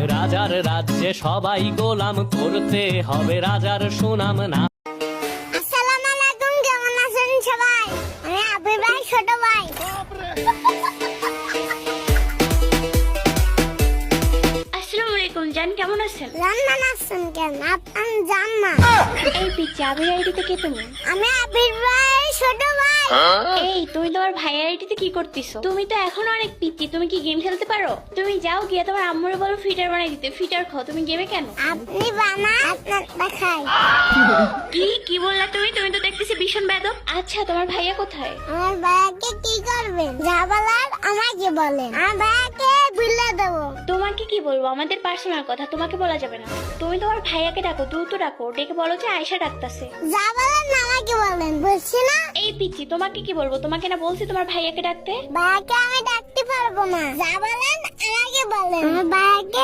রাজার রাজ্যে সবাই গোলাম, করতে হবে রাজার সুনাম না। আসসালামু আলাইকুম, কেমন আছেন সবাই? আমি আবির ভাই ছোট ভাই। আসসালামু আলাইকুম জান, কেমন আছেন? রান্না আসছেন কেন? আপনি জান না। এই পিচ্ছি, আবির আইডিতে কে তুমি? আমি আবির ভাই ছোট ভাই। এই তুমি তোমার ভাইয়ের আইডিতে কি করতেছো? তুমি তো এখনো অনেক পিচ্ছি, তুমি কি গেম খেলতে পারো? তুমি যাও গিয়ে তোমার আম্মুরে বলো ফিটার বানাই দিতে। ফিটার খাও, তুমি গেমে কেন? আপনি বানা, আপনার দেখাই। কি বললা তুমি? তুমি তো দেখতেছি ভীষণ বেদব। আচ্ছা, তোমার ভাইয়া কোথায়? আমার ভাইয়াকে কি করবেন? যা বলার আমাকে বলেন, আমার ভাইয়াকে বিলে দেবো। তোমাকে কি বলবো? আমাদের পার্সোনাল কথা, তোমাকে বলা যাবে না। তুমি তোমার ভাইয়াকে ডাকো, দ্রুত ডাকো, ডেকে বলো যে আয়েশা ডাকতাছে। যা বলেন আমাকে বলেন, বলছি না? এই পিচ্ছি, তোমাকে কি বলবো? তোমাকে না বলছি তোমার ভাইয়াকে ডাকতে? ভাইয়াকে আমি ডাকতে পারবো না। যা বলেন আমাকে বলেন, আমার ভাইয়াকে